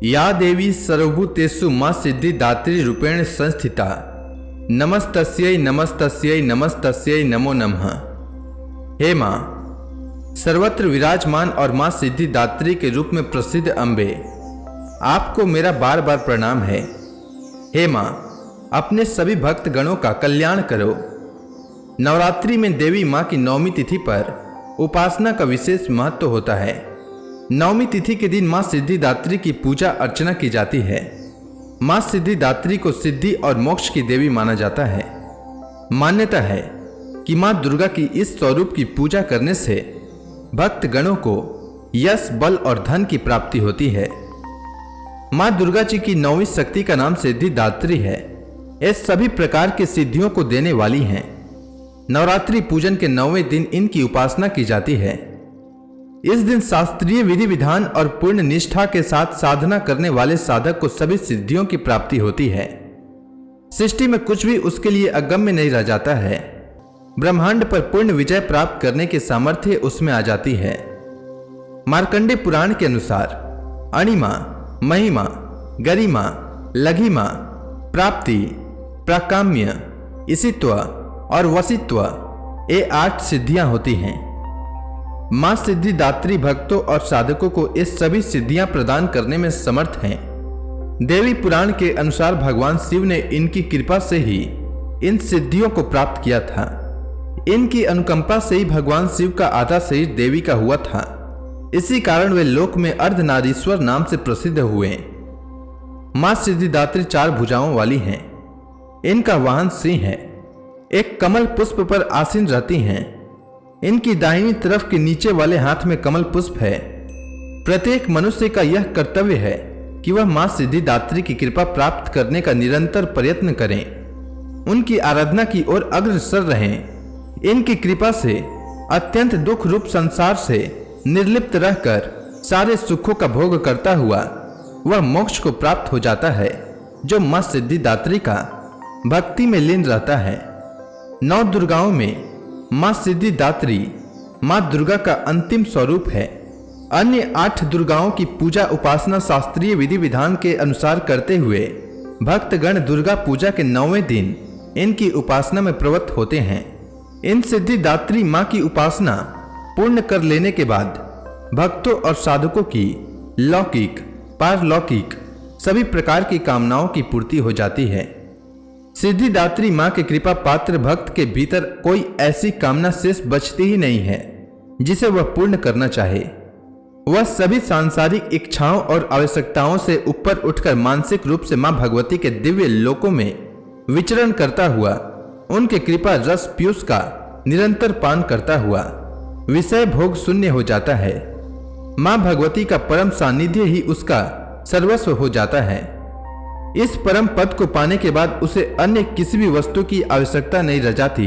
या देवी सर्वभूतेषु मां सिद्धिदात्री रूपेण संस्थिता नमस्तस्यै नमस्तस्यै नमस्तस्यै नमो नमः। हे मां, सर्वत्र विराजमान और मां सिद्धिदात्री के रूप में प्रसिद्ध अम्बे, आपको मेरा बार बार प्रणाम है। हे मां, अपने सभी भक्त गणों का कल्याण करो। नवरात्रि में देवी मां की नवमी तिथि पर उपासना का विशेष महत्व होता है। नवमी तिथि के दिन मां सिद्धिदात्री की पूजा अर्चना की जाती है। मां सिद्धिदात्री को सिद्धि और मोक्ष की देवी माना जाता है। मान्यता है कि मां दुर्गा की इस स्वरूप की पूजा करने से भक्त गणों को यश, बल और धन की प्राप्ति होती है। मां दुर्गा जी की नौवीं शक्ति का नाम सिद्धिदात्री है। ये सभी प्रकार की सिद्धियों को देने वाली हैं। नवरात्रि पूजन के 9वें दिन इनकी उपासना की जाती है। इस दिन शास्त्रीय विधि विधान और पूर्ण निष्ठा के साथ साधना करने वाले साधक को सभी सिद्धियों की प्राप्ति होती है। सृष्टि में कुछ भी उसके लिए अगम्य नहीं रह जाता है। ब्रह्मांड पर पूर्ण विजय प्राप्त करने की सामर्थ्य उसमें आ जाती है। मार्कंडेय पुराण के अनुसार अणिमा, महिमा, गरिमा, लघिमा, प्राप्ति, प्राकाम्य, इसित्व और वसित्व, ये 8 सिद्धियां होती हैं। मां सिद्धिदात्री भक्तों और साधकों को ये सभी सिद्धियां प्रदान करने में समर्थ हैं। देवी पुराण के अनुसार भगवान शिव ने इनकी कृपा से ही इन सिद्धियों को प्राप्त किया था। इनकी अनुकंपा से ही भगवान शिव का आधा शरीर देवी का हुआ था। इसी कारण वे लोक में अर्धनारीश्वर नाम से प्रसिद्ध हुए। मां सिद्धिदात्री 4 भुजाओं वाली हैं। इनका वाहन सिंह है। एक कमल पुष्प पर आसीन रहती हैं। इनकी दाहिनी तरफ के नीचे वाले हाथ में कमल पुष्प है। प्रत्येक मनुष्य का यह कर्तव्य है कि वह मां सिद्धिदात्री की कृपा प्राप्त करने का निरंतर प्रयत्न करें, उनकी आराधना की ओर अग्रसर रहें। इनकी कृपा से अत्यंत दुख रूप संसार से निर्लिप्त रहकर सारे सुखों का भोग करता हुआ वह मोक्ष को प्राप्त हो जाता है, जो मां सिद्धिदात्री का भक्ति में लीन रहता है। 9 दुर्गाओं में मां सिद्धिदात्री मां दुर्गा का अंतिम स्वरूप है। अन्य 8 दुर्गाओं की पूजा उपासना शास्त्रीय विधि विधान के अनुसार करते हुए भक्तगण दुर्गा पूजा के 9वें दिन इनकी उपासना में प्रवृत्त होते हैं। इन सिद्धिदात्री मां की उपासना पूर्ण कर लेने के बाद भक्तों और साधकों की लौकिक, पारलौकिक सभी प्रकार की कामनाओं की पूर्ति हो जाती है। सिद्धिदात्री मां के कृपा पात्र भक्त के भीतर कोई ऐसी कामना शेष बचती ही नहीं है जिसे वह पूर्ण करना चाहे। वह सभी सांसारिक इच्छाओं और आवश्यकताओं से ऊपर उठकर मानसिक रूप से मां भगवती के दिव्य लोकों में विचरण करता हुआ उनके कृपा रस पीयूष का निरंतर पान करता हुआ विषय भोग शून्य हो जाता है। मां भगवती का परम सानिध्य ही उसका सर्वस्व हो जाता है। इस परम पद को पाने के बाद उसे अन्य किसी भी वस्तु की आवश्यकता नहीं रह जाती।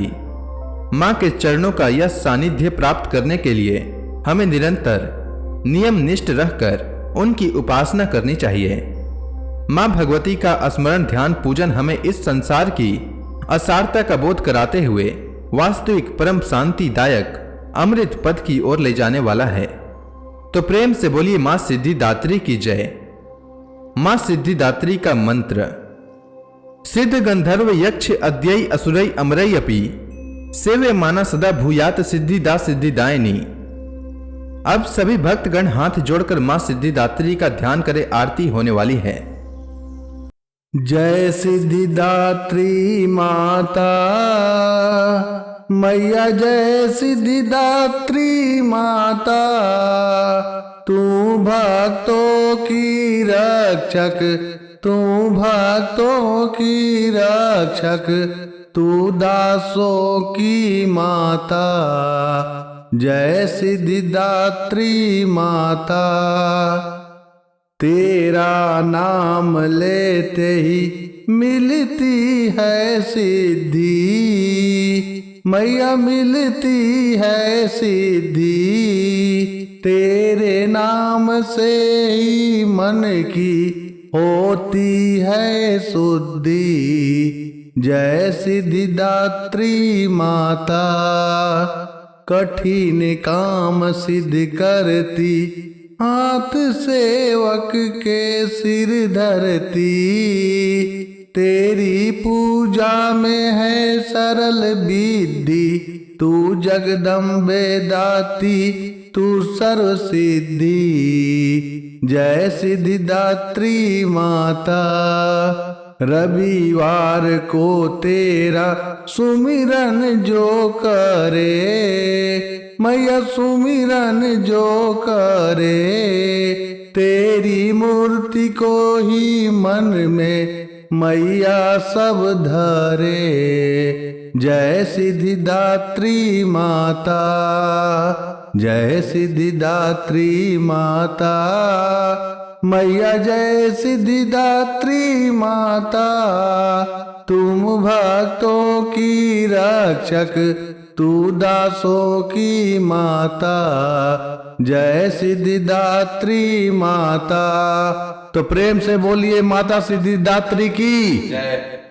मां के चरणों का यह सानिध्य प्राप्त करने के लिए हमें निरंतर नियम निष्ठ रहकर उनकी उपासना करनी चाहिए। मां भगवती का स्मरण ध्यान पूजन हमें इस संसार की असारता का बोध कराते हुए वास्तविक परम शांतिदायक अमृत पद की ओर ले जाने वाला है। तो प्रेम से बोलिए मां सिद्धिदात्री की जय। मां सिद्धिदात्री का मंत्र। सिद्ध गंधर्व यक्ष अद्यै असुरै अमरै अपि सेवे माना सदा भूयात सिद्धिदा सिद्धिदायिनी। अब सभी भक्तगण हाथ जोड़कर मां सिद्धिदात्री का ध्यान करें। आरती होने वाली है। जय सिद्धिदात्री माता मैया, जय सिद्धिदात्री माता। तू भक्तों की रक्षक, तू भक्तों की रक्षक, तू दासों की माता। जय सिद्धिदात्री माता। तेरा नाम लेते ही मिलती है सिद्धि, मैया मिलती है सिद्धि। तेरे नाम से ही मन की होती है शुद्धि। जय सिद्धिदात्री माता। कठिन काम सिद्ध करती हाथ सेवक के सिर धरती, तेरी पूजा में है सरल विधि, तू जगदम्बे दाती तू सर्व सिद्धि। जय सिद्धिदात्री माता, रविवार को तेरा सुमिरन जो करे, मैया सुमिरन जो करे, तेरी मूर्ति को ही मन में मैया सब धरे। जय सिद्धिदात्री माता, जय सिद्धिदात्री माता, मैया जय सिद्धिदात्री माता। तुम भक्तों की रक्षक, तू दासों की माता, जय सिद्धिदात्री माता। तो प्रेम से बोलिए माता सिद्धिदात्री की जय।